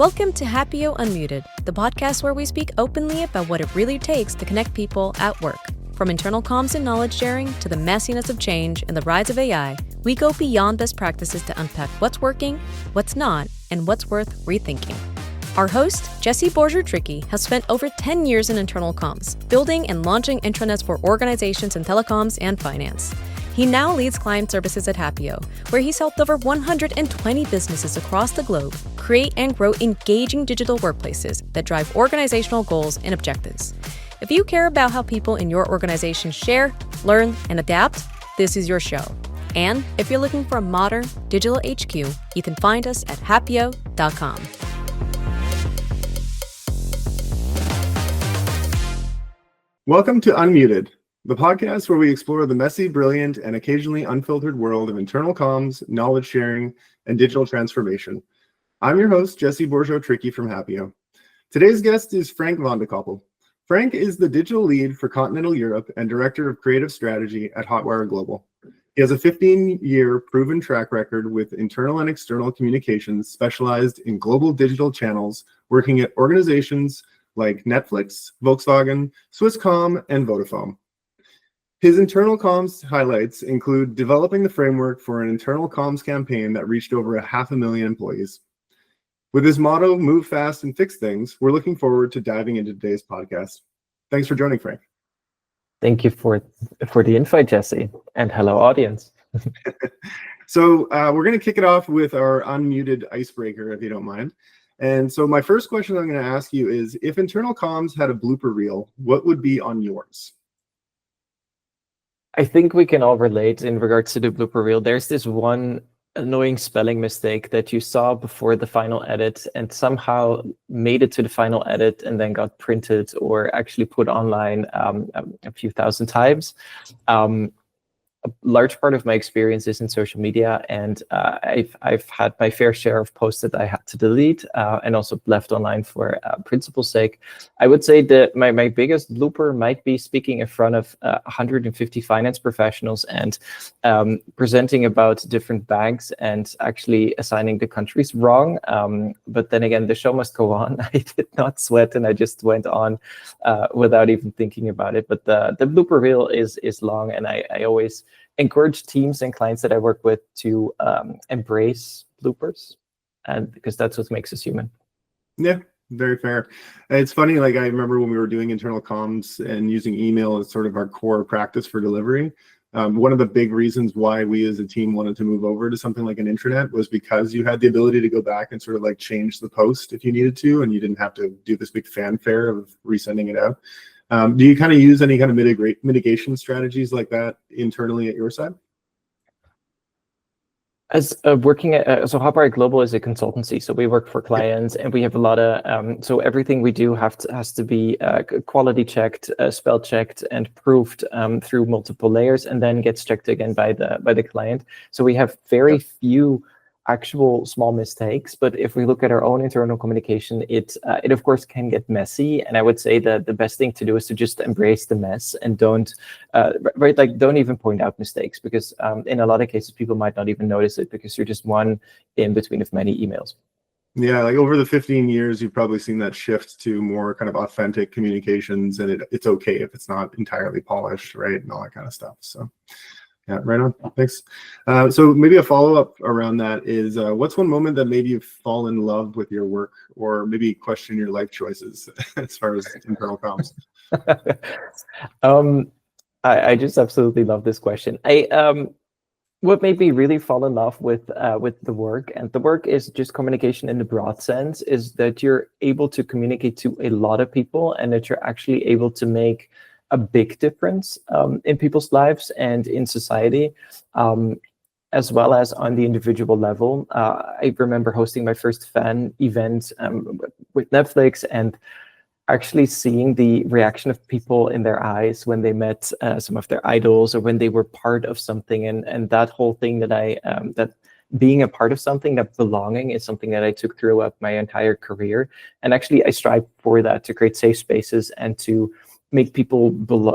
Welcome to Happeo Unmuted, the podcast where we speak openly about what it really takes to connect people at work. From internal comms and knowledge sharing to the messiness of change and the rise of AI, we go beyond best practices to unpack what's working, what's not, and what's worth rethinking. Our host, Bourgeault-Trickey, has spent over 10 years in internal comms, building and launching intranets for organizations in telecoms and finance. He now leads client services at Happeo, where he's helped over 120 businesses across the globe create and grow engaging digital workplaces that drive organizational goals and objectives. If you care about how people in your organization share, learn, and adapt, this is your show. And if you're looking for a modern digital HQ, you can find us at happeo.com. Welcome to Unmuted, the podcast where we explore the messy, brilliant, and occasionally unfiltered world of internal comms, knowledge sharing, and digital transformation. I'm your host, Bourgeault-Trickey from Happeo. Today's guest is Frank van de Koppel. Frank is the digital lead for Continental Europe and Director of Creative Strategy at Hotwire Global. He has a 15-year proven track record with internal and external communications specialized in global digital channels, working at organizations like Netflix, Volkswagen, Swisscom, and Vodafone. His internal comms highlights include developing the framework for an internal comms campaign that reached over 500,000 employees. With his motto, move fast and fix things, we're looking forward to diving into today's podcast. Thanks for joining, Frank. Thank you for the invite, Jesse, and hello, audience. So we're going to kick it off with our unmuted icebreaker, if you don't mind. And so my first question I'm going to ask you is, if internal comms had a blooper reel, what would be on yours? I think we can all relate in regards to the blooper reel. There's this one annoying spelling mistake that you saw before the final edit and somehow made it to the final edit and then got printed or actually put online a few thousand times. A large part of my experience is in social media, and I've had my fair share of posts that I had to delete and also left online for principle's sake. I would say that my biggest blooper might be speaking in front of 150 finance professionals and presenting about different banks and actually assigning the countries wrong. But then again, the show must go on. I did not sweat, and I just went on without even thinking about it. But the blooper reel is long, and I always encourage teams and clients that I work with to embrace bloopers, and because that's what makes us human. Yeah, very fair. It's funny, like I remember when we were doing internal comms and using email as sort of our core practice for delivery. One of the big reasons why we as a team wanted to move over to something like an intranet was because you had the ability to go back and sort of like change the post if you needed to, and you didn't have to do this big fanfare of resending it out. Do you kind of use any kind of mitigation strategies like that internally at your side? As working at so Hotwire Global is a consultancy, so we work for clients, and we have a lot of so everything we do has to be quality checked, spell checked, and proved through multiple layers, and then gets checked again by the client. So we have very few actual small mistakes, but if we look at our own internal communication, it of course can get messy. And I would say that the best thing to do is to just embrace the mess and don't even point out mistakes, because in a lot of cases people might not even notice it because you're just one in between of many emails. Yeah, like over the 15 years, you've probably seen that shift to more kind of authentic communications, and it's okay if it's not entirely polished, right, and all that kind of stuff. So. Yeah, right on. Thanks. So maybe a follow-up around that is, what's one moment that made you fall in love with your work, or maybe question your life choices as far as internal comms? I just absolutely love this question. What made me really fall in love with the work, and the work is just communication in the broad sense, is that you're able to communicate to a lot of people, and that you're actually able to make a big difference in people's lives and in society, as well as on the individual level. I remember hosting my first fan event with Netflix, and actually seeing the reaction of people in their eyes when they met some of their idols, or when they were part of something, and that whole thing that being a part of something, that belonging, is something that I took throughout my entire career. And actually I strive for that, to create safe spaces and to make people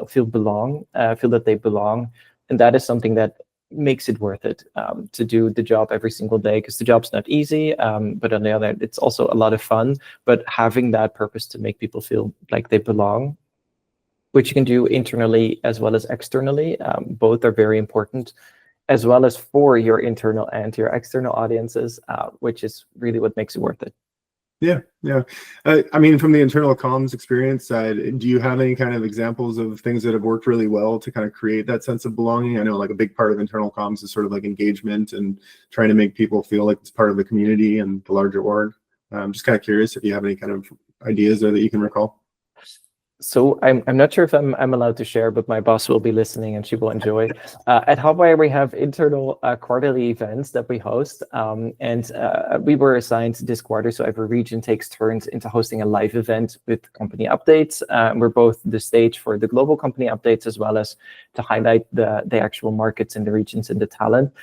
feel that they belong. And that is something that makes it worth it to do the job every single day, because the job's not easy, but on the other hand, it's also a lot of fun. But having that purpose to make people feel like they belong, which you can do internally as well as externally, both are very important, as well as for your internal and your external audiences, which is really what makes it worth it. Yeah, yeah. I mean, from the internal comms experience side, do you have any kind of examples of things that have worked really well to kind of create that sense of belonging? I know like a big part of internal comms is sort of like engagement and trying to make people feel like it's part of the community and the larger org. I'm just kind of curious if you have any kind of ideas there that you can recall. So I'm not sure if I'm allowed to share, but my boss will be listening and she will enjoy. At Hotwire, we have internal quarterly events that we host, and we were assigned this quarter, so every region takes turns into hosting a live event with company updates. We're both the stage for the global company updates, as well as to highlight the actual markets and the regions and the talent.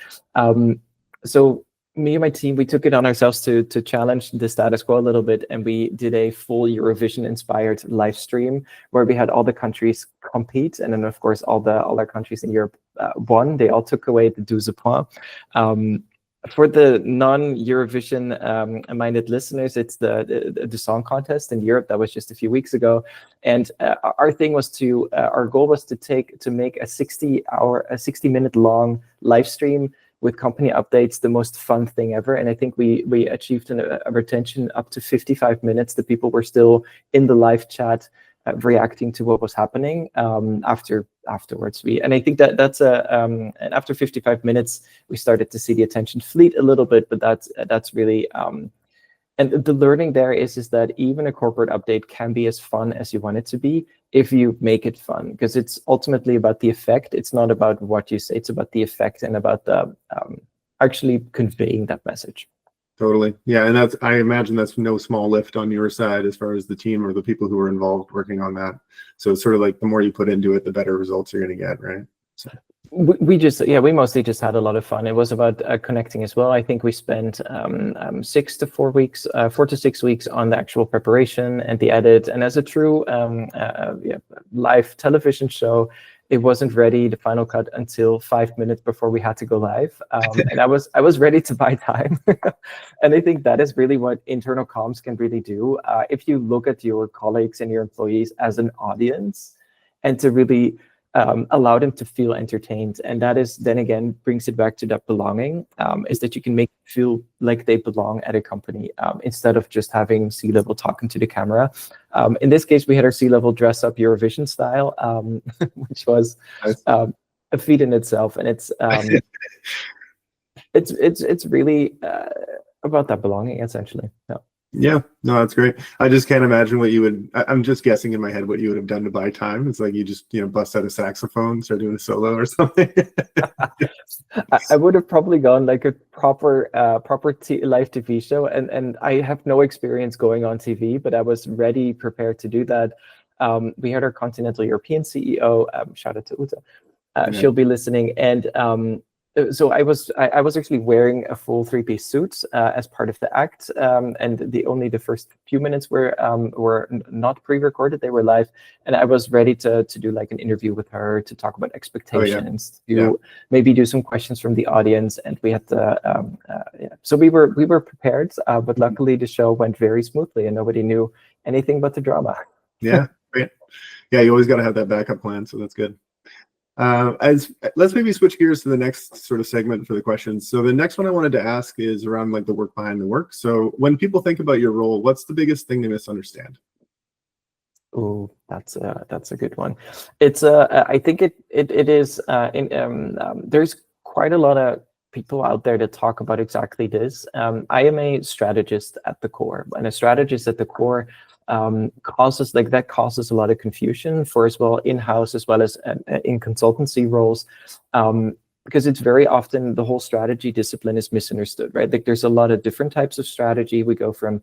So me and my team, we took it on ourselves to challenge the status quo a little bit, and we did a full Eurovision-inspired live stream where we had all the countries compete, and then of course all our countries in Europe won. They all took away the 12 points. For the non-Eurovision minded listeners, it's the song contest in Europe that was just a few weeks ago, and our thing was our goal was to make a 60-minute long live stream with company updates the most fun thing ever. And I think we achieved a retention up to 55 minutes. The people were still in the live chat reacting to what was happening afterwards. And I think that's and after 55 minutes, we started to see the attention fleet a little bit, but that's really, and the learning there is that even a corporate update can be as fun as you want it to be if you make it fun, because it's ultimately about the effect. It's not about what you say, it's about the effect and about the actually conveying that message. Totally. Yeah, and I imagine that's no small lift on your side as far as the team or the people who are involved working on that. So it's sort of like the more you put into it, the better results you're going to get, right? So. We mostly just had a lot of fun. It was about connecting as well. I think we spent 4 to 6 weeks on the actual preparation and the edit. And as a true live television show, it wasn't ready, the final cut, until 5 minutes before we had to go live. And I was ready to buy time. And I think that is really what internal comms can really do. If you look at your colleagues and your employees as an audience, and to really allow them to feel entertained. And that is, then again, brings it back to that belonging, is that you can make them feel like they belong at a company instead of just having C-level talking to the camera. In this case, we had our C-level dress up Eurovision style, which was a feat in itself. And it's really about that belonging, essentially. Yeah, no, that's great. I just can't imagine what you would, I'm just guessing in my head what you would have done to buy time. It's like you just, bust out a saxophone, start doing a solo or something. I would have probably gone like a proper live TV show. And I have no experience going on TV, but I was prepared to do that. We had our Continental European CEO, shout out to Uta. She'll be listening. And so I was actually wearing a full 3-piece suit as part of the act, and the first few minutes were not pre-recorded; they were live, and I was ready to do like an interview with her to talk about expectations, maybe do some questions from the audience, and we had to so we were prepared, but luckily the show went very smoothly and nobody knew anything but the drama. Yeah, great. Yeah, you always got to have that backup plan, so that's good. Let's maybe switch gears to the next sort of segment for the questions. So the next one I wanted to ask is around like the work behind the work. So when people think about your role, what's the biggest thing they misunderstand? Oh, that's a good one. It's I think it is there's quite a lot of people out there that talk about exactly this. I am a strategist at the core, and a strategist at the core causes a lot of confusion for as well in-house as well as in consultancy roles, because it's very often the whole strategy discipline is misunderstood, right? Like there's a lot of different types of strategy. We go from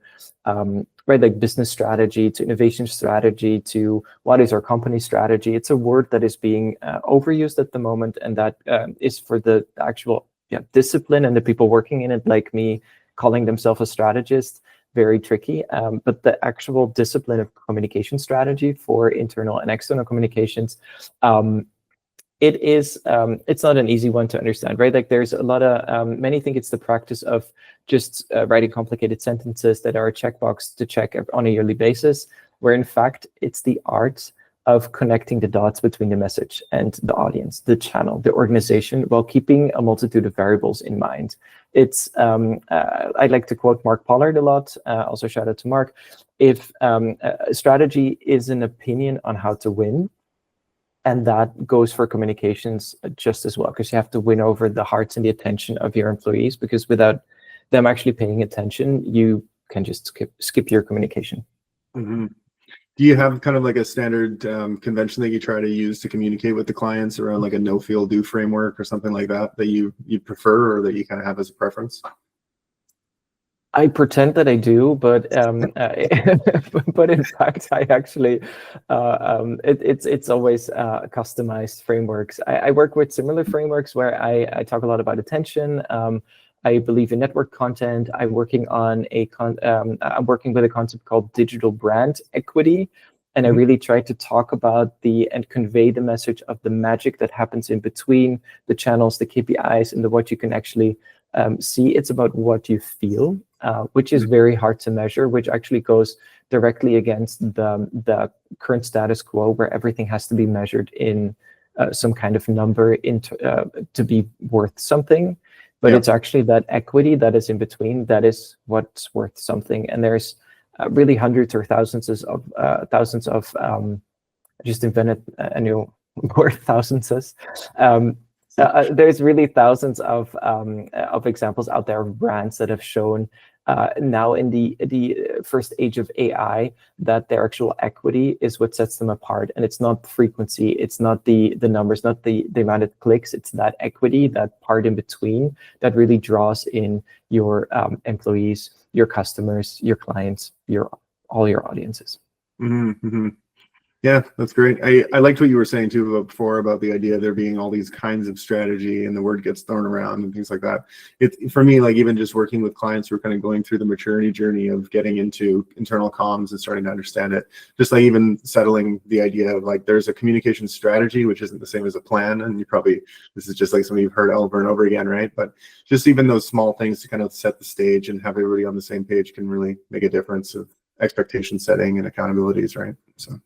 like business strategy to innovation strategy to what is our company strategy. It's a word that is being overused at the moment, and that is for the actual discipline and the people working in it, like me, calling themselves a strategist. Very tricky, but the actual discipline of communication strategy for internal and external communications it is, it's not an easy one to understand, right? Like there's a lot of, many think it's the practice of just writing complicated sentences that are a checkbox to check on a yearly basis, where in fact, it's the art of connecting the dots between the message and the audience, the channel, the organization, while keeping a multitude of variables in mind. It's, I like to quote Mark Pollard a lot, also shout out to Mark. If a strategy is an opinion on how to win, and that goes for communications just as well, because you have to win over the hearts and the attention of your employees, because without them actually paying attention, you can just skip your communication. Mm-hmm. Do you have kind of like a standard convention that you try to use to communicate with the clients around like a no feel do framework or something like that you prefer, or that you kind of have as a preference? I pretend that I do, but but in fact, I actually it's always customized frameworks. I work with similar frameworks where I talk a lot about attention. I believe in network content. I'm working on I'm working with a concept called digital brand equity, and I really try to talk about and convey the message of the magic that happens in between the channels, the KPIs, and what you can actually see. It's about what you feel, which is very hard to measure, which actually goes directly against the current status quo, where everything has to be measured in some kind of number to be worth something. But it's actually that equity that is in between that is what's worth something. And there's really hundreds or thousands of I just invented a new word, thousands. There's really thousands of examples out there of brands that have shown now in the first age of AI that their actual equity is what sets them apart. And it's not frequency, it's not the numbers, not the amount of clicks, it's that equity, that part in between that really draws in your employees, your customers, your clients, all your audiences. Mm-hmm, mm-hmm. Yeah, that's great. I liked what you were saying too before about the idea of there being all these kinds of strategy and the word gets thrown around and things like that. For me, like even just working with clients who are kind of going through the maturity journey of getting into internal comms and starting to understand it, just like even settling the idea of like there's a communication strategy, which isn't the same as a plan. And this is just like something you've heard over and over again, right? But just even those small things to kind of set the stage and have everybody on the same page can really make a difference of expectation setting and accountabilities, right? So.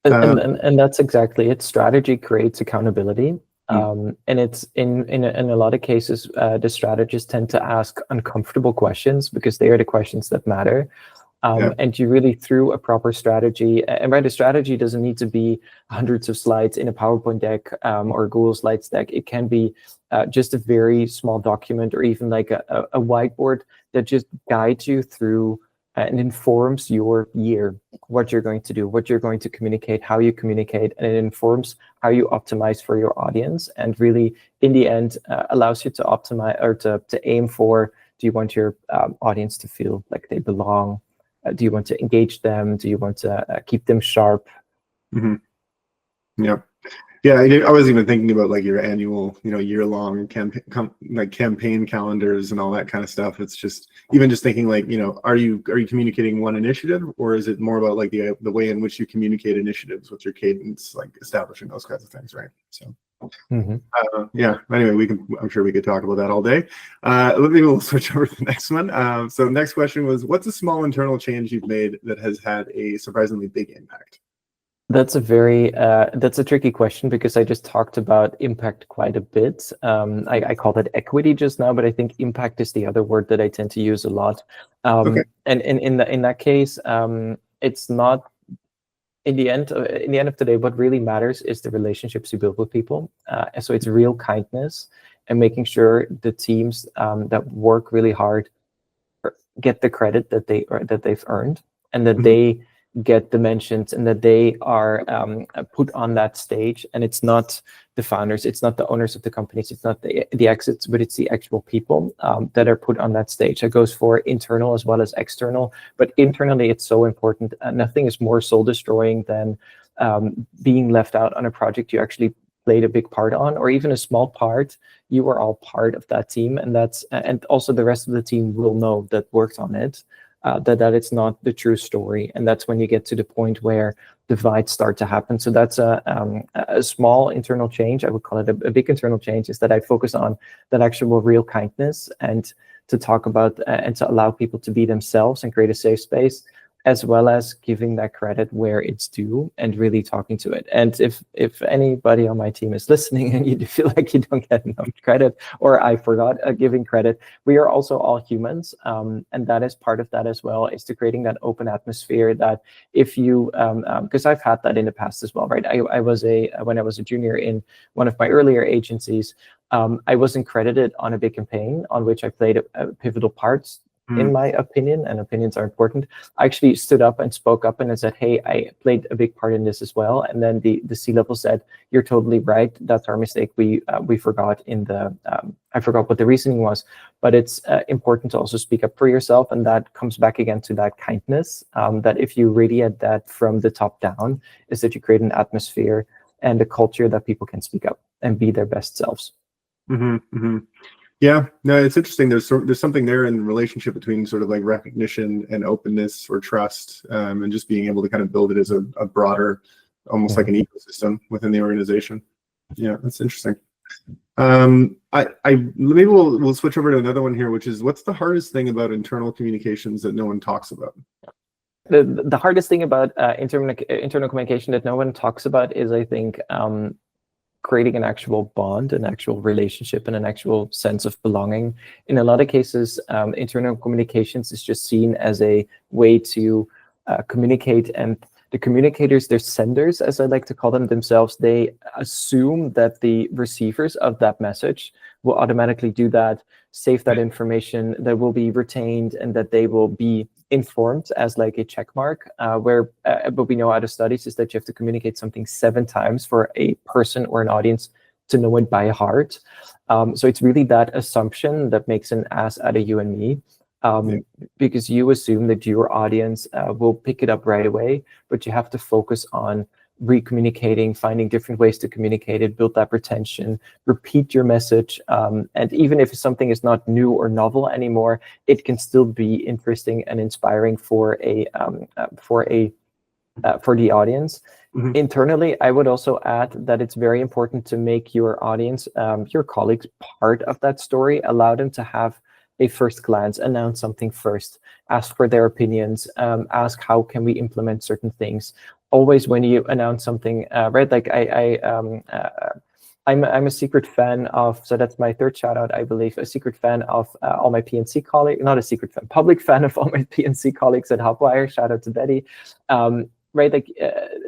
And that's exactly it. Strategy creates accountability. And it's in a lot of cases, the strategists tend to ask uncomfortable questions because they are the questions that matter. And you really, through a proper strategy, and right, a strategy doesn't need to be hundreds of slides in a PowerPoint deck or Google Slides deck. It can be just a very small document or even like a whiteboard that just guides you through and informs your year, what you're going to do, what you're going to communicate, how you communicate, and it informs how you optimize for your audience. And really, in the end, allows you to optimize or to aim for, do you want your audience to feel like they belong? Do you want to engage them? Do you want to keep them sharp? Mm-hmm. Yep. Yeah, I was even thinking about like your annual, year-long campaign calendars and all that kind of stuff. It's just even just thinking like, are you communicating one initiative, or is it more about like the way in which you communicate initiatives? What's your cadence, like establishing those kinds of things, right? So, yeah. Anyway, I'm sure we could talk about that all day. Maybe we'll switch over to the next one. So, the next question was, what's a small internal change you've made that has had a surprisingly big impact? That's a tricky question because I just talked about impact quite a bit. I called it equity just now, but I think impact is the other word that I tend to use a lot. And in that case, it's not in the end of the day. What really matters is the relationships you build with people. So it's real kindness and making sure the teams that work really hard get the credit that they've earned, and that they get dimensions and that they are put on that stage. And it's not the founders, it's not the owners of the companies, it's not the exits, but it's the actual people that are put on that stage. That goes for internal as well as external. But internally, it's so important. Nothing is more soul destroying than being left out on a project you actually played a big part on, or even a small part. You are all part of that team, and and also the rest of the team will know that worked on it. that it's not the true story. And that's when you get to the point where divides start to happen. So that's a small internal change. I would call it a big internal change, is that I focus on that actual real kindness, and to talk about and to allow people to be themselves and create a safe space, as well as giving that credit where it's due and really talking to it. And if anybody on my team is listening and you feel like you don't get enough credit, or I forgot giving credit, we are also all humans. And that is part of that as well, is to creating that open atmosphere that if you, because I've had that in the past as well, right? When I was a junior in one of my earlier agencies, I wasn't credited on a big campaign on which I played a pivotal part, in my opinion, and opinions are important. I actually stood up and spoke up and I said, hey, I played a big part in this as well. And then the C-level said, you're totally right. That's our mistake. We forgot in the, I forgot what the reasoning was, but it's important to also speak up for yourself. And that comes back again to that kindness, that if you really add that from the top down, is that you create an atmosphere and a culture that people can speak up and be their best selves. Yeah, no, it's interesting. There's something there in the relationship between sort of like recognition and openness or trust, and just being able to kind of build it as a broader, almost like an ecosystem within the organization. Yeah, that's interesting. Maybe we'll switch over to another one here, which is, what's the hardest thing about internal communications that no one talks about? The hardest thing about internal communication that no one talks about is, I think, creating an actual bond, an actual relationship, and an actual sense of belonging. In a lot of cases, internal communications is just seen as a way to communicate, and the communicators, they're senders, as I like to call them themselves. They assume that the receivers of that message will automatically do that, save that information, that will be retained, and that they will be informed as like a check mark, but we know out of studies is that you have to communicate something 7 times for a person or an audience to know it by heart. So it's really that assumption that makes an ass out of you and me, because you assume that your audience will pick it up right away, but you have to focus on recommunicating, finding different ways to communicate it, build that retention, repeat your message. And even if something is not new or novel anymore, it can still be interesting and inspiring for the audience. Internally, I would also add that it's very important to make your audience, your colleagues, part of that story. Allow them to have a first glance, announce something first, ask for their opinions, ask how can we implement certain things. Always when you announce something, right? Like I'm a secret fan of, so that's my third shout out, I believe, a secret fan of all my PNC colleagues, not a secret fan, public fan of all my PNC colleagues at Hotwire. Shout out to Betty. Right, like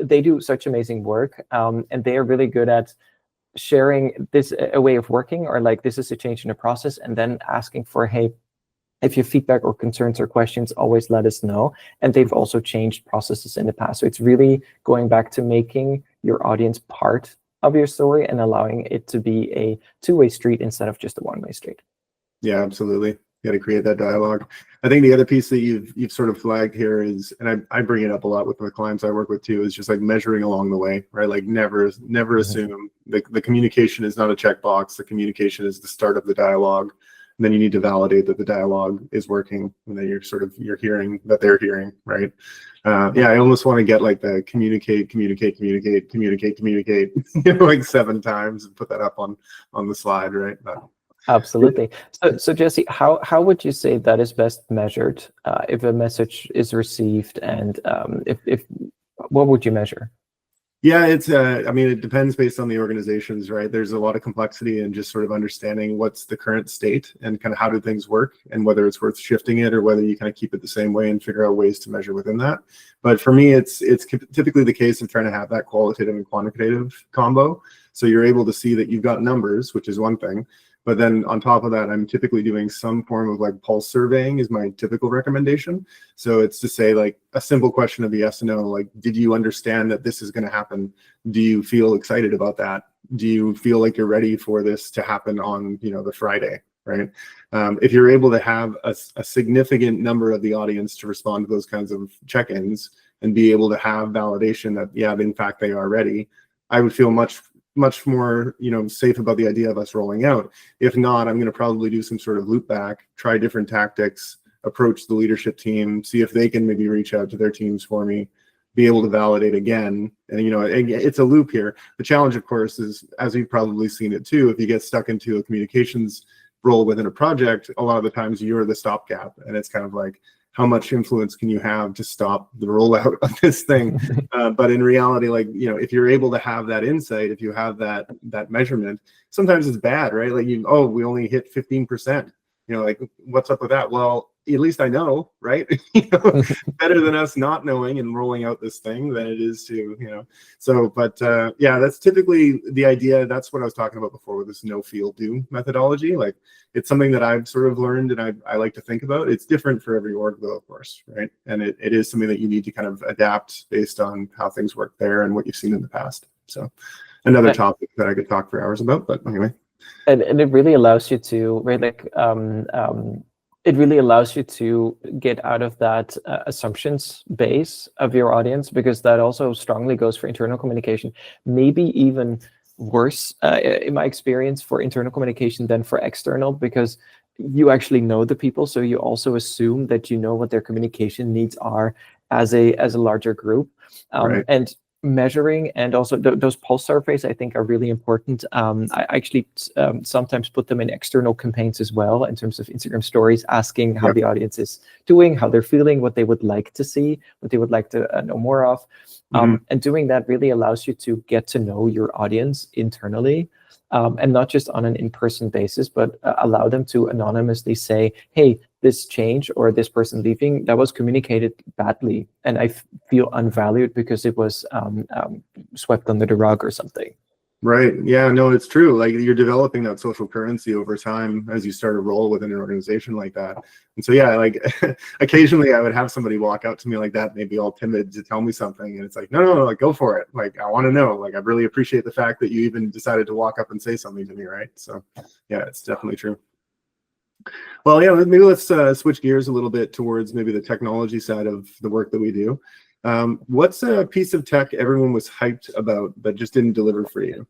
they do such amazing work, and they are really good at sharing this a way of working, or like this is a change in the process, and then asking for, hey, if you have feedback or concerns or questions, always let us know. And they've also changed processes in the past. So it's really going back to making your audience part of your story and allowing it to be a 2-way street instead of just a 1-way street. Yeah, absolutely. You got to create that dialogue. I think the other piece that you've sort of flagged here is, and I bring it up a lot with the clients I work with too, is just like measuring along the way, right? Like never assume the communication is not a checkbox. The communication is the start of the dialogue. And then you need to validate that the dialogue is working, and that you're hearing that they're hearing, right? I almost want to get like the communicate, like 7 times and put that up on the slide, right? Absolutely. So Jesse, how would you say that is best measured if a message is received, and if what would you measure? Yeah, it's I mean, it depends based on the organizations, right? There's a lot of complexity in just sort of understanding what's the current state and kind of how do things work, and whether it's worth shifting it or whether you kind of keep it the same way and figure out ways to measure within that. But for me, it's typically the case of trying to have that qualitative and quantitative combo. So you're able to see that you've got numbers, which is one thing. But then on top of that, I'm typically doing some form of like pulse surveying is my typical recommendation. So it's to say like a simple question of yes and no, like, did you understand that this is going to happen? Do you feel excited about that? Do you feel like you're ready for this to happen on, the Friday, right? If you're able to have a significant number of the audience to respond to those kinds of check-ins and be able to have validation that, yeah, in fact, they are ready, I would feel much more, safe about the idea of us rolling out. If not, I'm going to probably do some sort of loop back, try different tactics, approach the leadership team, see if they can maybe reach out to their teams for me, be able to validate again. And, it's a loop here. The challenge, of course, is, as you've probably seen it too, if you get stuck into a communications role within a project, a lot of the times you're the stopgap. And it's kind of like, how much influence can you have to stop the rollout of this thing? But in reality, like, if you're able to have that insight, if you have that measurement, sometimes it's bad, right? Like, we only hit 15%. Like, what's up with that? Well, at least I know, right? Better than us not knowing and rolling out this thing than it is to, So, but yeah, that's typically the idea. That's what I was talking about before with this no feel do methodology. Like, it's something that I've sort of learned and I like to think about. It's different for every org though, of course, right? And it is something that you need to kind of adapt based on how things work there and what you've seen in the past. So another topic that I could talk for hours about, but anyway. And it really allows you to, right, like, it really allows you to get out of that assumptions base of your audience, because that also strongly goes for internal communication. Maybe even worse, in my experience, for internal communication than for external, because you actually know the people, so you also assume that you know what their communication needs are as a larger group. Right. And measuring and also those pulse surveys, I think, are really important. I actually sometimes put them in external campaigns as well, in terms of Instagram stories, asking how the audience is doing, how they're feeling, what they would like to see, what they would like to know more of. And doing that really allows you to get to know your audience internally, and not just on an in-person basis, but allow them to anonymously say, hey, this change or this person leaving, that was communicated badly, and I feel unvalued because it was swept under the rug or something. Right. Yeah, no, it's true. Like, you're developing that social currency over time as you start a role within an organization like that. And so, yeah, like occasionally I would have somebody walk out to me like that, maybe all timid to tell me something. And it's like, no, like, go for it. Like, I want to know. Like, I really appreciate the fact that you even decided to walk up and say something to me. Right. So, yeah, it's definitely true. Well, yeah, maybe let's switch gears a little bit towards maybe the technology side of the work that we do. What's a piece of tech everyone was hyped about but just didn't deliver for you?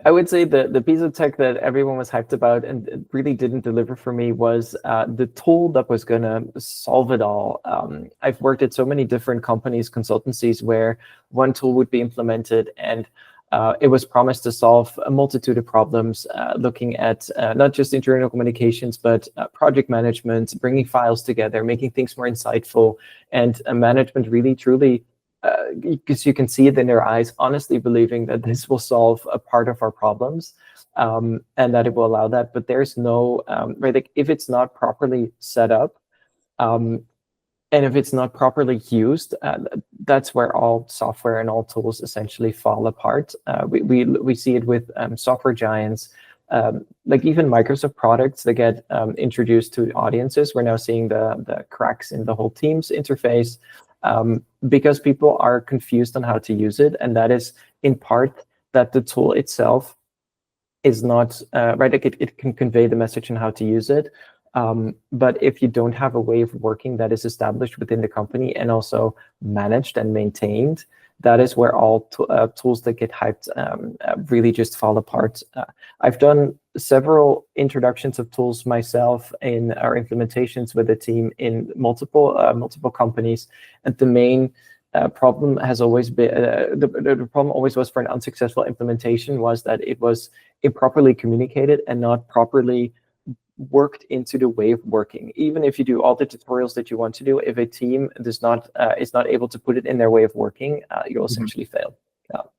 I would say the piece of tech that everyone was hyped about and it really didn't deliver for me was the tool that was going to solve it all. I've worked at so many different companies, consultancies, where one tool would be implemented and it was promised to solve a multitude of problems, looking at not just internal communications, but project management, bringing files together, making things more insightful, and management really, truly, because you can see it in their eyes, honestly believing that this will solve a part of our problems, and that it will allow that. But there's no, right, like, if it's not properly set up, and if it's not properly used, that's where all software and all tools essentially fall apart. We see it with software giants, like even Microsoft products that get introduced to audiences. We're now seeing the cracks in the whole Teams interface, because people are confused on how to use it. And that is in part that the tool itself is not, right, like it can convey the message on how to use it. But if you don't have a way of working that is established within the company and also managed and maintained, that is where all tools that get hyped really just fall apart. I've done several introductions of tools myself in our implementations with the team in multiple companies, and the main problem has always been the problem always was for an unsuccessful implementation was that it was improperly communicated and not properly worked into the way of working. Even if you do all the tutorials that you want to do, if a team does not is not able to put it in their way of working, you'll essentially fail.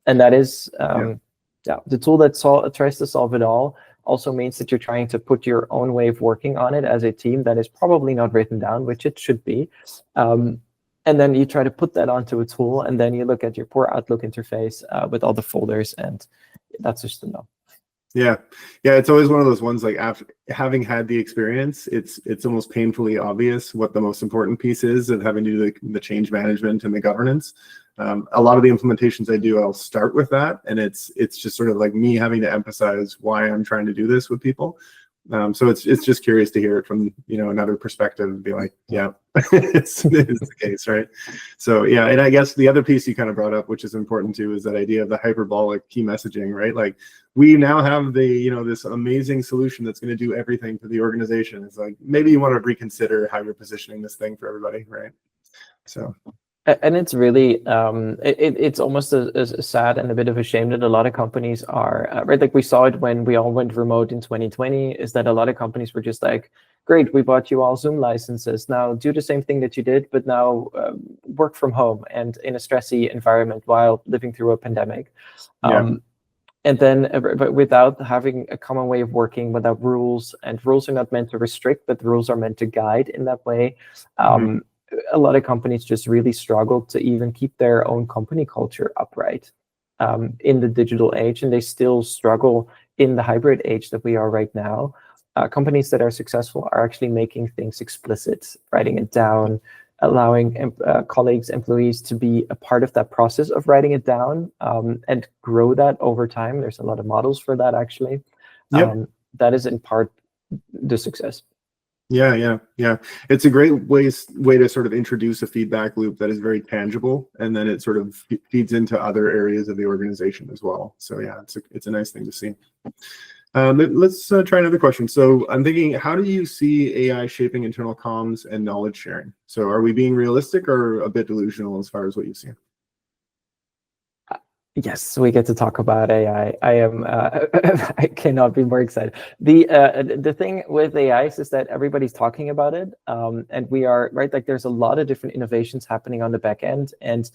And that is the tool that tries to solve it all also means that you're trying to put your own way of working on it as a team that is probably not written down, which it should be. And then you try to put that onto a tool, and then you look at your poor Outlook interface with all the folders, and that's just a no. Yeah, it's always one of those ones, like, after having had the experience, it's almost painfully obvious what the most important piece is of having to do the change management and the governance. A lot of the implementations I do, I'll start with that, and it's just sort of like me having to emphasize why I'm trying to do this with people. So it's just curious to hear it from, another perspective and be like, yeah, it's the case, right? So yeah, and I guess the other piece you kind of brought up, which is important too, is that idea of the hyperbolic key messaging, right? Like we now have the, this amazing solution that's going to do everything for the organization. It's like maybe you want to reconsider how you're positioning this thing for everybody, right? So. And it's really, it's almost a sad and a bit of a shame that a lot of companies are, right? Like we saw it when we all went remote in 2020, is that a lot of companies were just like, great, we bought you all Zoom licenses. Now do the same thing that you did, but now work from home and in a stressy environment while living through a pandemic. Yeah. And then but without having a common way of working, without rules, and rules are not meant to restrict, but rules are meant to guide in that way. A lot of companies just really struggle to even keep their own company culture upright in the digital age, and they still struggle in the hybrid age that we are right now. Companies that are successful are actually making things explicit, writing it down, allowing colleagues, employees to be a part of that process of writing it down and grow that over time. There's a lot of models for that, actually. Yep. That is in part the success. Yeah. It's a great way to sort of introduce a feedback loop that is very tangible, and then it sort of feeds into other areas of the organization as well. So yeah, it's a nice thing to see. Let's try another question. So I'm thinking, how do you see AI shaping internal comms and knowledge sharing? So are we being realistic or a bit delusional as far as what you see? Yes, we get to talk about AI. I am I cannot be more excited. The thing with AI is that everybody's talking about it, and we are right. Like there's a lot of different innovations happening on the back end, and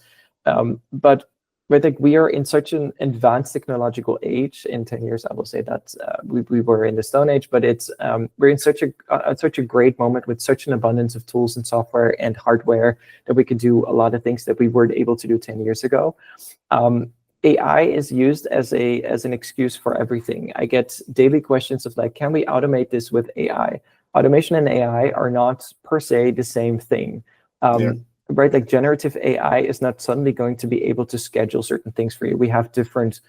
but like we are in such an advanced technological age. In 10 years, I will say that we were in the Stone Age, but it's we're in such a great moment with such an abundance of tools and software and hardware that we can do a lot of things that we weren't able to do 10 years ago. AI is used as an excuse for everything. I get daily questions of like, can we automate this with AI? Automation and AI are not per se the same thing. Right? Like generative AI is not suddenly going to be able to schedule certain things for you. We have different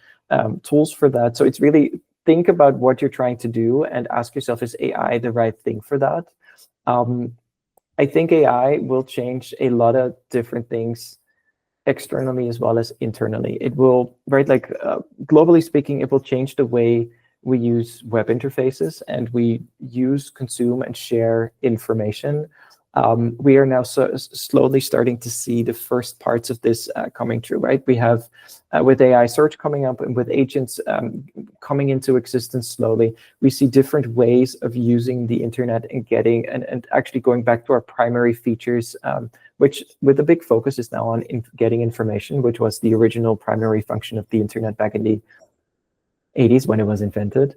tools for that. So it's really think about what you're trying to do and ask yourself, is AI the right thing for that? I think AI will change a lot of different things externally as well as internally. It will, right, like globally speaking, it will change the way we use web interfaces and we use, consume, and share information. We are now slowly starting to see the first parts of this coming true, right? We have, with AI search coming up and with agents coming into existence slowly, we see different ways of using the internet and getting, and actually going back to our primary features, which with a big focus is now on getting information, which was the original primary function of the internet back in the 80s when it was invented.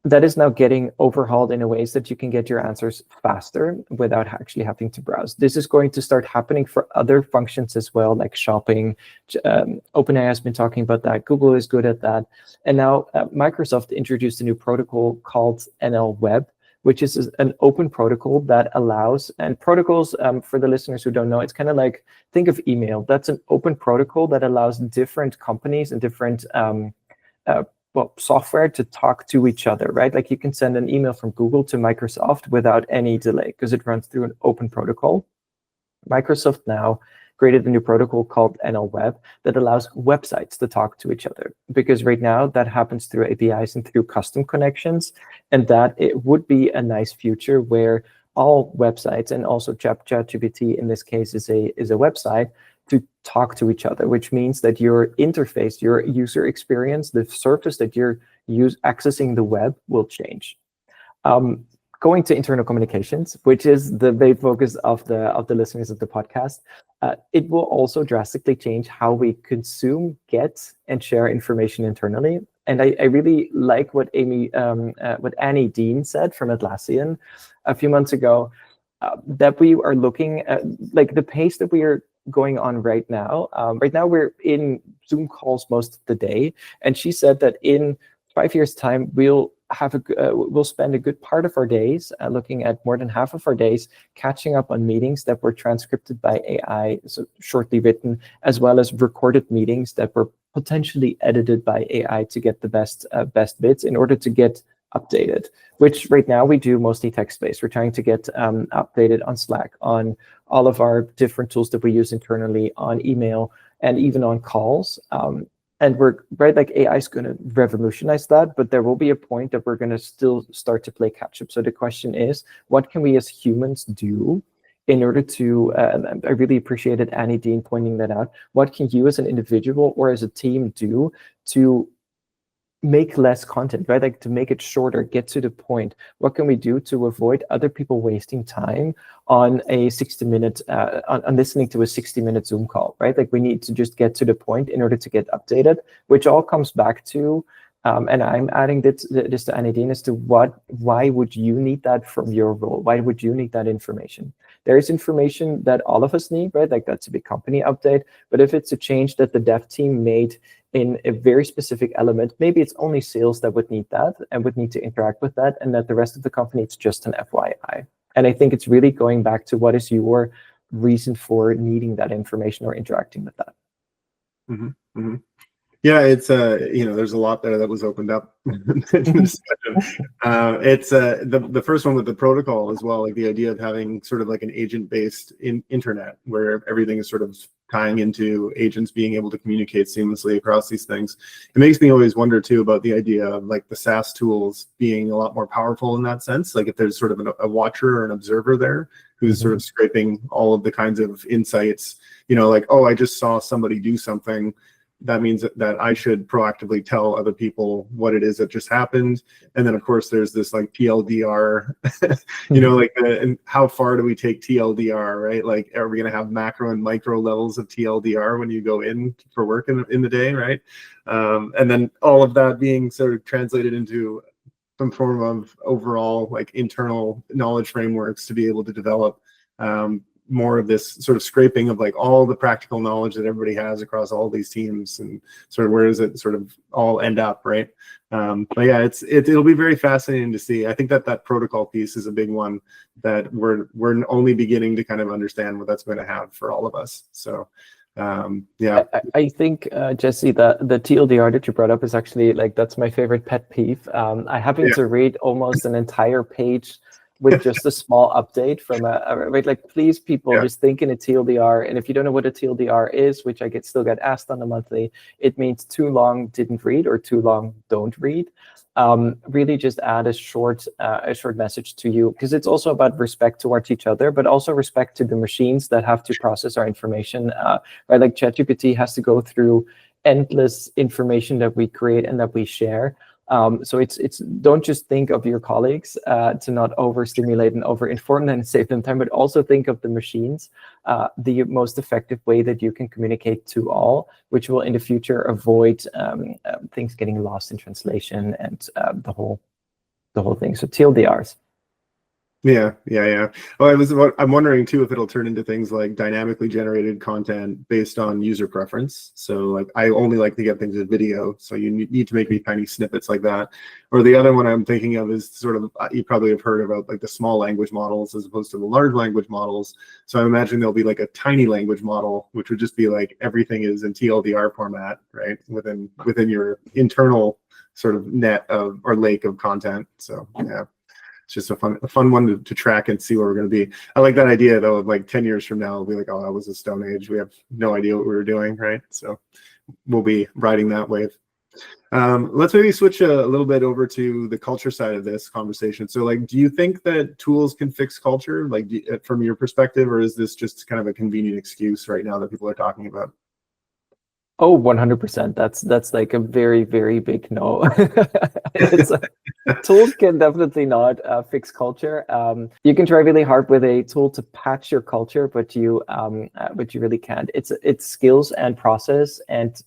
That is now getting overhauled in a ways that you can get your answers faster without actually having to browse. This is going to start happening for other functions as well, like shopping. OpenAI has been talking about that. Google is good at that. And now Microsoft introduced a new protocol called NL Web, which is an open protocol that allows, and protocols, for the listeners who don't know, it's kind of like, think of email. That's an open protocol that allows different companies and different software to talk to each other, right? Like you can send an email from Google to Microsoft without any delay because it runs through an open protocol. Microsoft now created a new protocol called NL Web that allows websites to talk to each other, because right now that happens through APIs and through custom connections, and that it would be a nice future where all websites, and also ChatGPT in this case is a website, to talk to each other, which means that your interface, your user experience, the surface that you're accessing the web will change. Going to internal communications, which is the main focus of the listeners of the podcast, it will also drastically change how we consume, get, and share information internally. And I really like what Annie Dean said from Atlassian a few months ago, that we are looking at like the pace that we are going on right now. Right now we're in Zoom calls most of the day, and she said that in 5 years' time we'll spend a good part of our days, looking at more than half of our days, catching up on meetings that were transcribed by AI, so shortly written, as well as recorded meetings that were potentially edited by AI to get the best bits in order to get updated, which right now we do mostly text-based. We're trying to get updated on Slack, on all of our different tools that we use internally, on email, and even on calls. And we're like AI is going to revolutionize that, but there will be a point that we're going to still start to play catch up. So the question is, what can we as humans do in order to, I really appreciated Annie Dean pointing that out, what can you as an individual or as a team do to make less content, right? Like to make it shorter, get to the point. What can we do to avoid other people wasting time on a 60-minute, on listening to a 60-minute Zoom call, right? Like we need to just get to the point in order to get updated, which all comes back to, and I'm adding this to Annie Dean as to why would you need that from your role? Why would you need that information? There is information that all of us need, right? Like that's a big company update, but if it's a change that the dev team made in a very specific element, maybe it's only sales that would need that and would need to interact with that, and that the rest of the company, it's just an FYI. And I think it's really going back to what is your reason for needing that information or interacting with that. Mm-hmm. Mm-hmm. Yeah, it's there's a lot there that was opened up in the discussion. It's the first one with the protocol as well, like the idea of having sort of like an agent-based internet where everything is sort of tying into agents being able to communicate seamlessly across these things. It makes me always wonder too about the idea of like the SaaS tools being a lot more powerful in that sense. Like if there's sort of a watcher or an observer there who's sort of scraping all of the kinds of insights, like, oh, I just saw somebody do something. That means that I should proactively tell other people what it is that just happened. And then, of course, there's this like TLDR, and how far do we take TLDR, right? Like, are we going to have macro and micro levels of TLDR when you go in for work in the day, right? And then all of that being sort of translated into some form of overall like internal knowledge frameworks to be able to develop more of this sort of scraping of like all the practical knowledge that everybody has across all these teams, and sort of where does it sort of all end up, right? But yeah, it'll be very fascinating to see. I think that protocol piece is a big one that we're only beginning to kind of understand what that's going to have for all of us. So yeah, I think Jesse, the TLDR that you brought up is actually like that's my favorite pet peeve. I happen to read almost an entire page with just a small update from right, like please people just think in a TLDR, and if you don't know what a TLDR is, which I still get asked on a monthly, it means too long didn't read or too long don't read. Really just add a short message to you, because it's also about respect towards each other, but also respect to the machines that have to process our information, right? Like ChatGPT has to go through endless information that we create and that we share. So it's don't just think of your colleagues to not overstimulate and overinform them and save them time, but also think of the machines, the most effective way that you can communicate to all, which will in the future avoid things getting lost in translation and the whole thing. So TLDRs. Yeah. Well, I'm wondering too if it'll turn into things like dynamically generated content based on user preference. So like I only like to get things in video, so you need to make me tiny snippets like that. Or the other one I'm thinking of is sort of, you probably have heard about like the small language models as opposed to the large language models. So I imagine there'll be like a tiny language model, which would just be like everything is in TLDR format, right? Within your internal sort of net of or lake of content. So yeah. It's just a fun one to track and see where we're going to be. I like that idea though of like 10 years from now, we'll be like, oh, that was a Stone Age. We have no idea what we were doing, right? So we'll be riding that wave. Let's maybe switch a little bit over to the culture side of this conversation. So like, do you think that tools can fix culture, like from your perspective, or is this just kind of a convenient excuse right now that people are talking about? Oh, 100%. That's like a very, very big no. Tools can definitely not fix culture. You can try really hard with a tool to patch your culture, but you really can't. It's skills and process and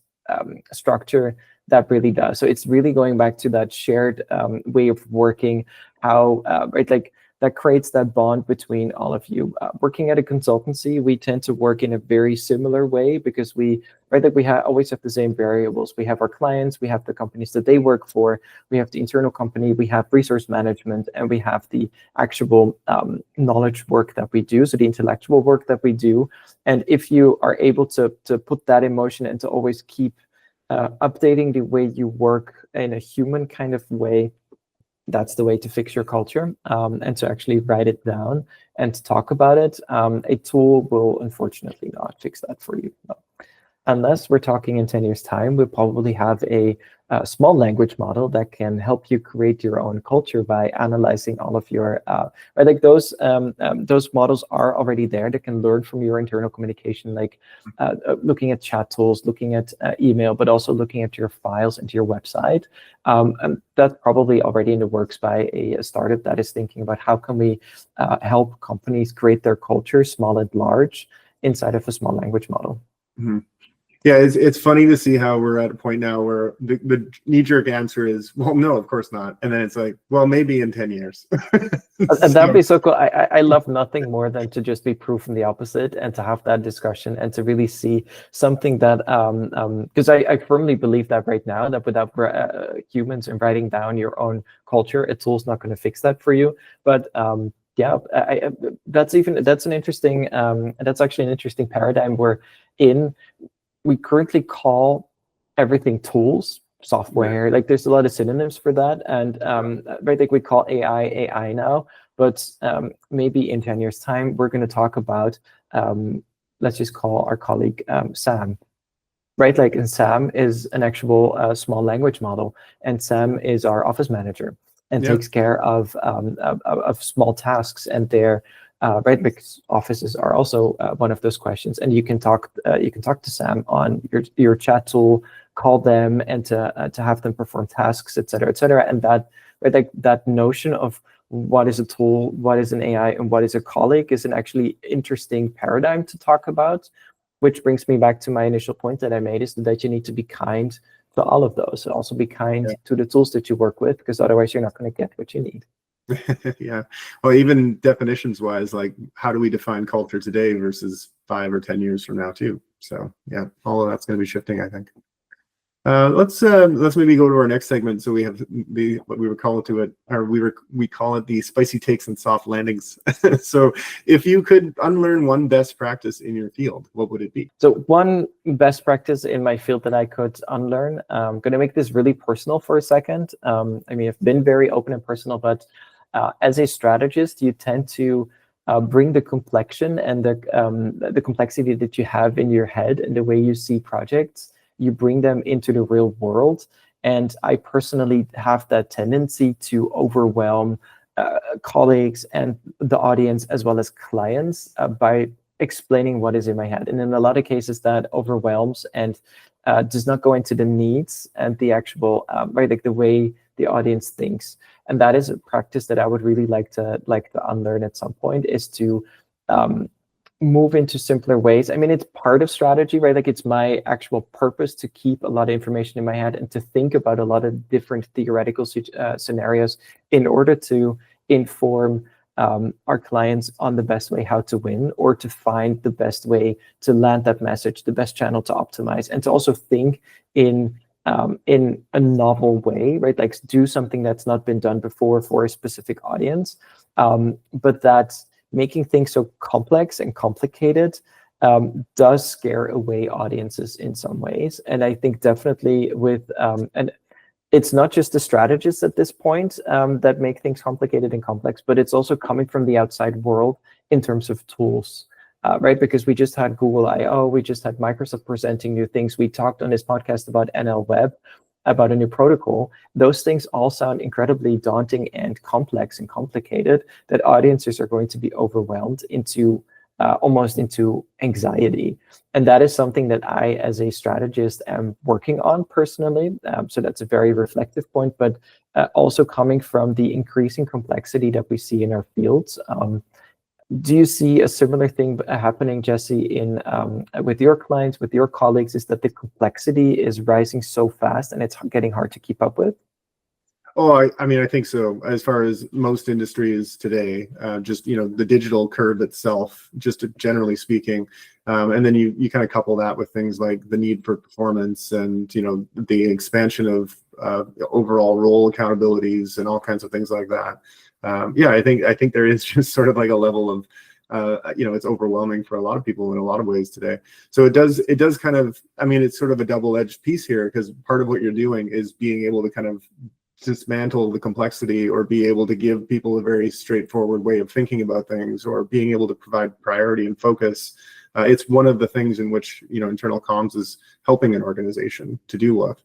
structure that really does. So it's really going back to that shared way of working. How right, like that creates that bond between all of you. Working at a consultancy, we tend to work in a very similar way because we always have the same variables. We have our clients, we have the companies that they work for, we have the internal company, we have resource management, and we have the actual knowledge work that we do, so the intellectual work that we do. And if you are able to put that in motion and to always keep updating the way you work in a human kind of way, that's the way to fix your culture, and to actually write it down and to talk about it. A tool will unfortunately not fix that for you. No. Unless we're talking in 10 years' time, we'll probably have a small language model that can help you create your own culture by analyzing all of your, right? Like those models are already there that can learn from your internal communication, like looking at chat tools, looking at email, but also looking at your files and your website. And that's probably already in the works by a startup that is thinking about how can we help companies create their culture, small and large, inside of a small language model. Mm-hmm. Yeah, it's funny to see how we're at a point now where the knee-jerk answer is, well, no, of course not. And then it's like, well, maybe in 10 years. And that'd be so cool. I love nothing more than to just be proven the opposite and to have that discussion and to really see something that, because I firmly believe that right now, that without humans and writing down your own culture, a tool's not going to fix that for you. But yeah, that's an interesting, that's actually an interesting paradigm where we currently call everything tools, software. Like there's a lot of synonyms for that, and right, like we call AI now, but maybe in 10 years' time we're going to talk about let's just call our colleague Sam, right? Like, and Sam is an actual small language model, and Sam is our office manager and takes care of small tasks, and they're right, because offices are also one of those questions, and you can talk to Sam on your chat tool, call them, and to have them perform tasks, et cetera, and that, right, like that notion of what is a tool, what is an AI, and what is a colleague is an actually interesting paradigm to talk about, which brings me back to my initial point that I made, is that you need to be kind to all of those, and also be kind to the tools that you work with, because otherwise you're not going to get what you need. Yeah. Well, even definitions wise, like how do we define culture today versus 5 or 10 years from now too? So yeah, all of that's going to be shifting, I think. Let's maybe go to our next segment. So we have what we would call it we call it the spicy takes and soft landings. So if you could unlearn one best practice in your field, what would it be? So one best practice in my field that I could unlearn, I'm going to make this really personal for a second. I mean, I've been very open and personal, but as a strategist, you tend to bring the complexion and the complexity that you have in your head and the way you see projects, you bring them into the real world. And I personally have that tendency to overwhelm colleagues and the audience as well as clients by explaining what is in my head. And in a lot of cases that overwhelms and does not go into the needs and the actual, right, like the way the audience thinks. And that is a practice that I would really like to unlearn at some point, is to move into simpler ways. I mean, it's part of strategy, right? Like it's my actual purpose to keep a lot of information in my head and to think about a lot of different theoretical scenarios in order to inform our clients on the best way how to win, or to find the best way to land that message, the best channel to optimize, and to also think in a novel way, right? Like do something that's not been done before for a specific audience, but that making things so complex and complicated does scare away audiences in some ways. And I think definitely with, and it's not just the strategists at this point that make things complicated and complex, but it's also coming from the outside world in terms of tools. Right, because we just had Google I/O, we just had Microsoft presenting new things. We talked on this podcast about NL Web, about a new protocol. Those things all sound incredibly daunting and complex and complicated, that audiences are going to be overwhelmed into almost into anxiety. And that is something that I, as a strategist, am working on personally. So that's a very reflective point, but also coming from the increasing complexity that we see in our fields. Do you see a similar thing happening, Jesse, in with your clients, with your colleagues, is that the complexity is rising so fast and it's getting hard to keep up with? Oh, I mean, I think so. As far as most industries today, just, the digital curve itself, just generally speaking. And then you kind of couple that with things like the need for performance and, the expansion of overall role accountabilities and all kinds of things like that. Yeah, I think there is just sort of like a level of, it's overwhelming for a lot of people in a lot of ways today. So it does kind of, I mean, it's sort of a double-edged piece here, because part of what you're doing is being able to kind of dismantle the complexity or be able to give people a very straightforward way of thinking about things, or being able to provide priority and focus. It's one of the things in which, internal comms is helping an organization to do with.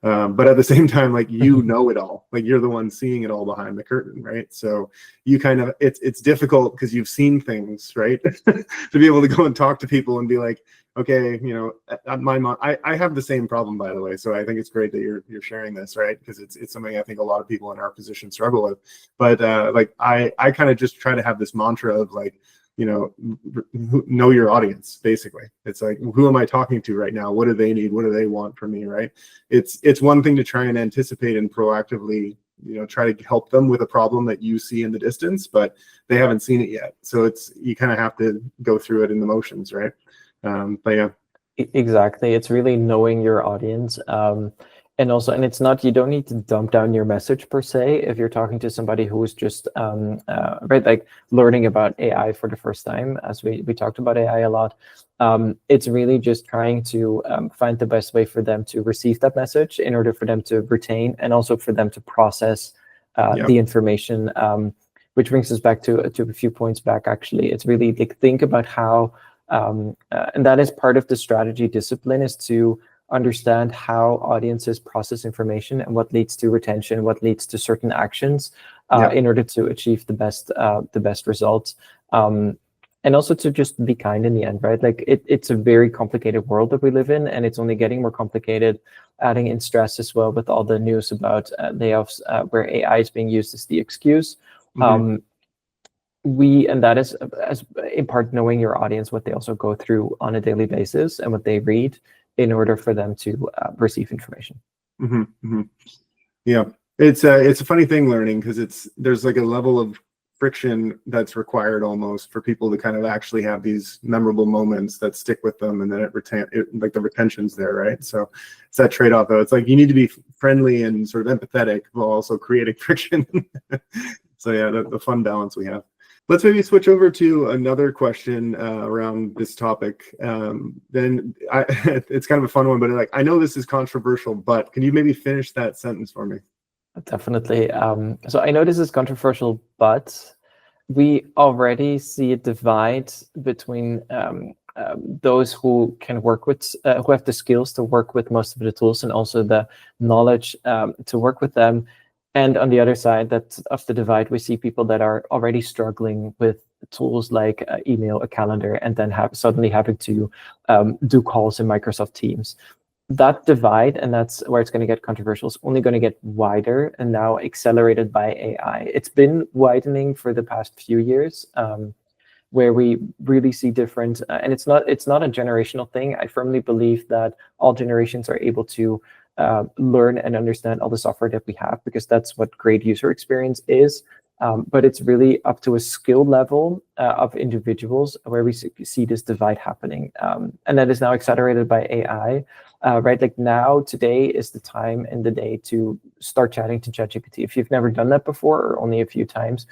But at the same time, like, you know it all, like, you're the one seeing it all behind the curtain, right? So you kind of, it's difficult because you've seen things, right? To be able to go and talk to people and be like, okay, my mom, I have the same problem, by the way. So I think it's great that you're sharing this, right? Because it's something I think a lot of people in our position struggle with. But like, I kind of just try to have this mantra of like, know your audience, basically. It's like, who am I talking to right now? What do they need? What do they want from me, right? It's one thing to try and anticipate and proactively, try to help them with a problem that you see in the distance, but they haven't seen it yet. So you kind of have to go through it in the motions, right? But yeah. Exactly. It's really knowing your audience. And it's not, you don't need to dump down your message per se if you're talking to somebody who is just right, like learning about AI for the first time, as we talked about AI a lot. It's really just trying to find the best way for them to receive that message in order for them to retain, and also for them to process the information, which brings us back to a few points back, actually. It's really like, think about how, and that is part of the strategy discipline, is to understand how audiences process information and what leads to retention, what leads to certain actions in order to achieve the best results. And also to just be kind in the end, right? Like, it's a very complicated world that we live in, and it's only getting more complicated, adding in stress as well with all the news about layoffs where AI is being used as the excuse. And that is, as in part, knowing your audience, what they also go through on a daily basis and what they read in order for them to receive information. Yeah, it's a funny thing, learning, because there's like a level of friction that's required almost for people to kind of actually have these memorable moments that stick with them, and then like the retention's there, right? So it's that trade-off, though. It's like, you need to be friendly and sort of empathetic while also creating friction. So yeah, the fun balance we have. Let's maybe switch over to another question around this topic. Then it's kind of a fun one, but like, I know this is controversial, but can you maybe finish that sentence for me? Definitely. So I know this is controversial, but we already see a divide between those who can work with, who have the skills to work with most of the tools, and also the knowledge to work with them. And on the other side of the divide, we see people that are already struggling with tools like email, a calendar, and then suddenly having to do calls in Microsoft Teams. That divide, and that's where it's going to get controversial, is only going to get wider, and now accelerated by AI. It's been widening for the past few years, where we really see different, and it's not a generational thing. I firmly believe that all generations are able to learn and understand all the software that we have, because that's what great user experience is. But it's really up to a skill level of individuals where we see this divide happening. And that is now accelerated by AI, right? Like, now, today is the time and the day to start chatting to ChatGPT. If you've never done that before, or only a few times,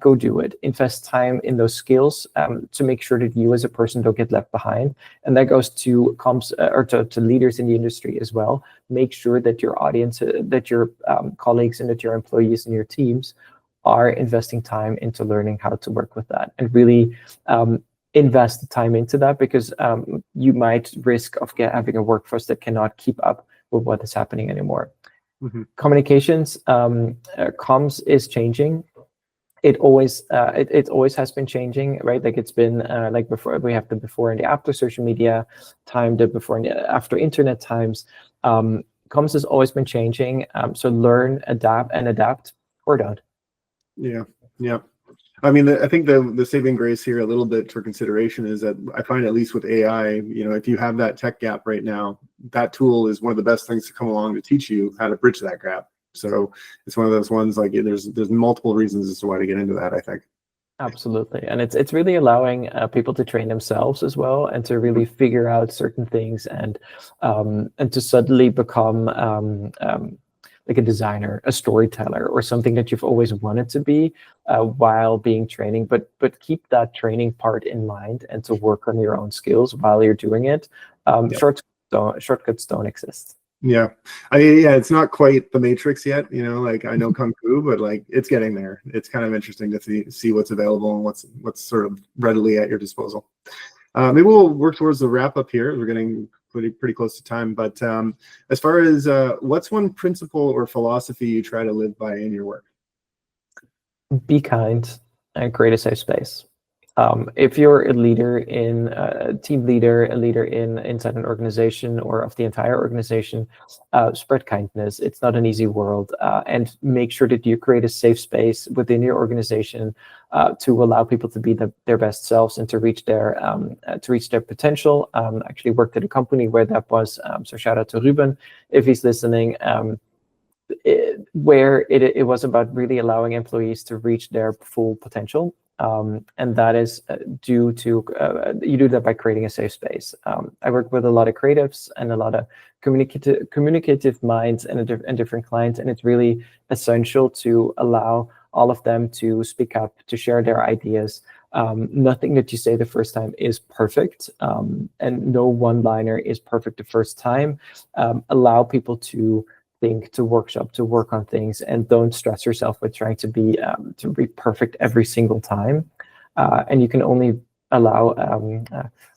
go do it. Invest time in those skills to make sure that you as a person don't get left behind. And that goes to comms or to leaders in the industry as well. Make sure that your audience, that your colleagues, and that your employees and your teams are investing time into learning how to work with that, and really invest the time into that, because you might risk of having a workforce that cannot keep up with what is happening anymore. Communications, comms is changing. It always has been changing, right? Like, it's been like, before, we have the before and the after social media time, the before and the after internet times. Comms has always been changing. So learn, adapt, or don't. Yeah. I mean, I think the saving grace here, a little bit for consideration, is that I find, at least with AI, if you have that tech gap right now, that tool is one of the best things to come along to teach you how to bridge that gap. So it's one of those ones, like, there's multiple reasons as to why to get into that, I think. Absolutely. And it's really allowing people to train themselves as well, and to really figure out certain things, and to suddenly become like a designer, a storyteller, or something that you've always wanted to be while being training. But keep that training part in mind, and to work on your own skills while you're doing it. Shortcuts don't exist. Yeah. Yeah, it's not quite the Matrix yet, like I know Kung Fu, but like it's getting there. It's kind of interesting to see what's available and what's sort of readily at your disposal. Maybe we'll work towards the wrap up here. We're getting pretty close to time, but as far as what's one principle or philosophy you try to live by in your work? Be kind and create a safe space. If you're a leader a team leader, a leader inside an organization or of the entire organization, spread kindness. It's not an easy world, and make sure that you create a safe space within your organization to allow people to be their best selves and to reach their potential. Actually worked at a company where that was, so shout out to Ruben if he's listening. Where it was about really allowing employees to reach their full potential. And that is due to, you do that by creating a safe space. I work with a lot of creatives and a lot of communicative minds and different clients, and it's really essential to allow all of them to speak up, to share their ideas. Nothing that you say the first time is perfect, and no one-liner is perfect the first time. Allow people to think, to workshop, to work on things, and don't stress yourself with trying to be perfect every single time. And you can only allow.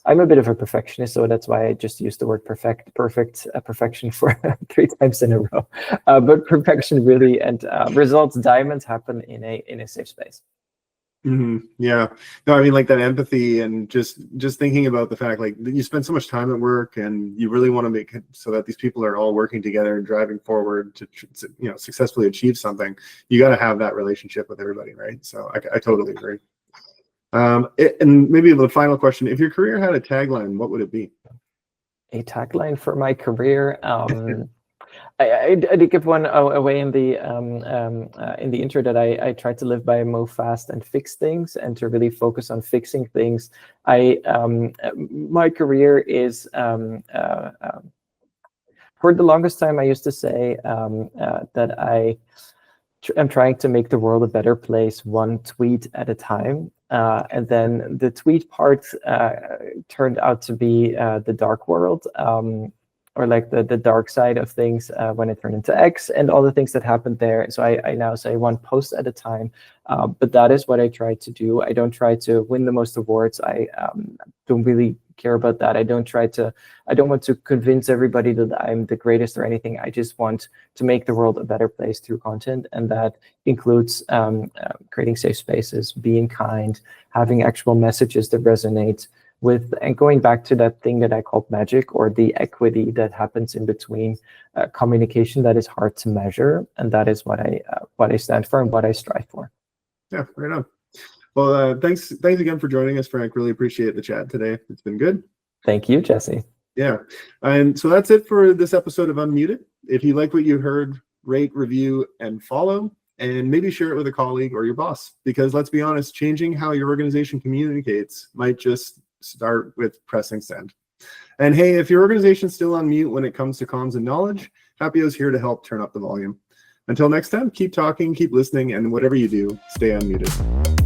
I'm a bit of a perfectionist, so that's why I just used the word perfection for 3 times in a row. But perfection really and results diamonds happen in a safe space. Mm-hmm. Yeah, no, I mean, like that empathy and just thinking about the fact, like, you spend so much time at work and you really want to make it so that these people are all working together and driving forward to successfully achieve something. You got to have that relationship with everybody, right? So I totally agree. And maybe the final question: if your career had a tagline, what would it be? A tagline for my career. I did give one away in the intro that I tried to live by: move fast and fix things, and to really focus on fixing things. My career is for the longest time I used to say that I'm trying to make the world a better place, one tweet at a time. And then the tweet part turned out to be the dark world. Or like the dark side of things when it turned into X and all the things that happened there. So I now say one post at a time, but that is what I try to do. I don't try to win the most awards. I don't really care about that. I don't want to convince everybody that I'm the greatest or anything. I just want to make the world a better place through content. And that includes creating safe spaces, being kind, having actual messages that resonate with, and going back to that thing that I called magic, or the equity that happens in between communication that is hard to measure, and that is what I stand for and what I strive for. Yeah, right on. Well, thanks again for joining us, Frank. Really appreciate the chat today. It's been good. Thank you, Jesse. Yeah, and so that's it for this episode of Unmuted. If you like what you heard, rate, review, and follow, and maybe share it with a colleague or your boss, because let's be honest, changing how your organization communicates might just start with pressing send. And hey, if your organization's still on mute when it comes to comms and knowledge, Happio's here to help turn up the volume. Until next time, keep talking, keep listening, and whatever you do, stay unmuted.